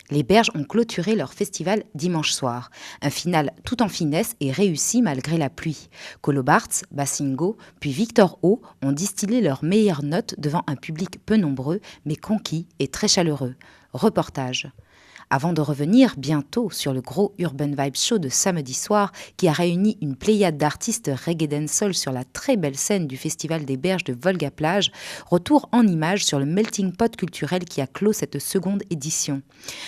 Les Berges ont clôturé leur festival dimanche soir. Un final tout en finesse et réussi malgré la pluie. Colobarts, Bassingo, puis Victor O ont distillé leurs meilleures notes devant un public peu nombreux, mais conquis et très chaleureux. Reportage. Avant de revenir bientôt sur le gros Urban Vibe Show de samedi soir qui a réuni une pléiade d'artistes reggae dancehall sur la très belle scène du Festival des Berges de Volga-Plage, retour en images sur le melting pot culturel qui a clos cette seconde édition.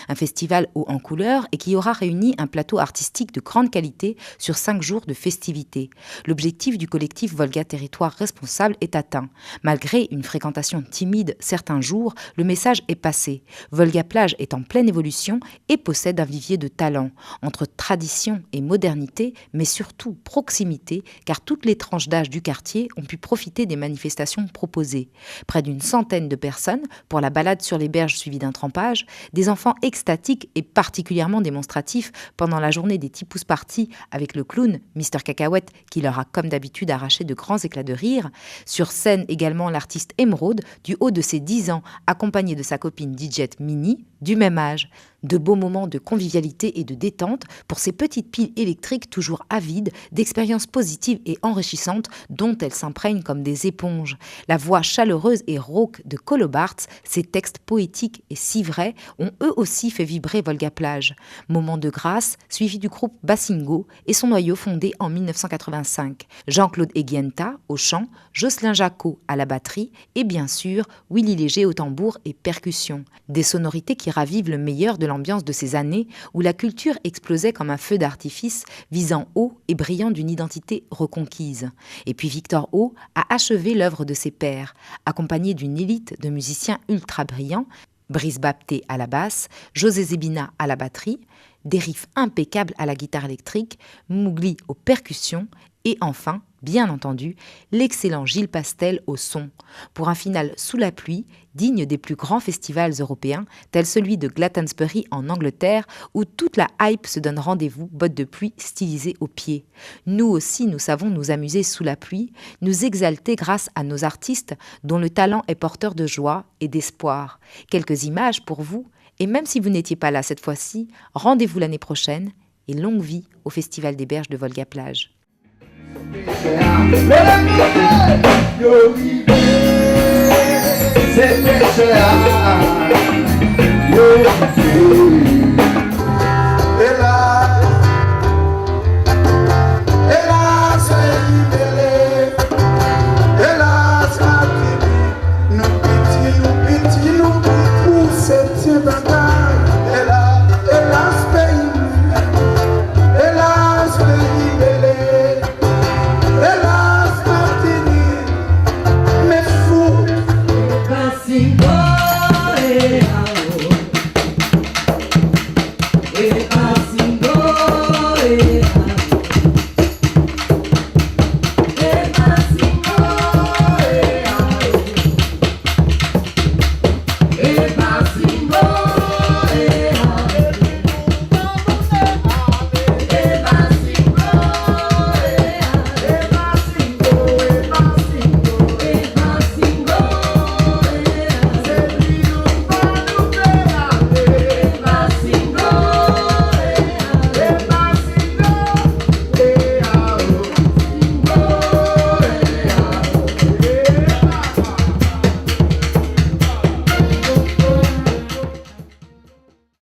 Un festival haut en couleurs et qui aura réuni un plateau artistique de grande qualité sur 5 jours de festivités. L'objectif du collectif Volga Territoire Responsable est atteint. Malgré une fréquentation timide certains jours, le message est passé. Volga-Plage est en pleine évolution et possède un vivier de talent, entre tradition et modernité, mais surtout proximité, car toutes les tranches d'âge du quartier ont pu profiter des manifestations proposées. Près d'une centaine de personnes pour la balade sur les berges suivie d'un trempage, des enfants extatiques et particulièrement démonstratifs pendant la journée des Tipous Party avec le clown Mr Cacahuète qui leur a comme d'habitude arraché de grands éclats de rire. Sur scène également l'artiste Emeraude, du haut de ses 10 ans, accompagné de sa copine DJ Mini, du même âge. De beaux moments de convivialité et de détente pour ces petites piles électriques toujours avides d'expériences positives et enrichissantes dont elles s'imprègnent comme des éponges. La voix chaleureuse et rauque de Colobarts, ses textes poétiques et si vrais, ont eux aussi fait vibrer Volga-Plage. Moment de grâce, suivi du groupe Bassingo et son noyau fondé en 1985. Jean-Claude Eguienta au chant, Jocelyn Jacot à la batterie et bien sûr Willy Léger au tambour et percussions. Des sonorités qui ravivent le meilleur de l'ambiance de ces années où la culture explosait comme un feu d'artifice visant haut et brillant d'une identité reconquise. Et puis Victor O a achevé l'œuvre de ses pairs, accompagné d'une élite de musiciens ultra brillants, Brice Bapté à la basse, José Zebina à la batterie, des riffs impeccables à la guitare électrique, Mougli aux percussions et enfin, bien entendu, l'excellent Gilles Pastel au son. Pour un final sous la pluie, digne des plus grands festivals européens, tel celui de Glastonbury en Angleterre, où toute la hype se donne rendez-vous, bottes de pluie stylisées aux pieds. Nous aussi, nous savons nous amuser sous la pluie, nous exalter grâce à nos artistes, dont le talent est porteur de joie et d'espoir. Quelques images pour vous, et même si vous n'étiez pas là cette fois-ci, rendez-vous l'année prochaine, et longue vie au Festival des Berges de Volga-Plage. Yo,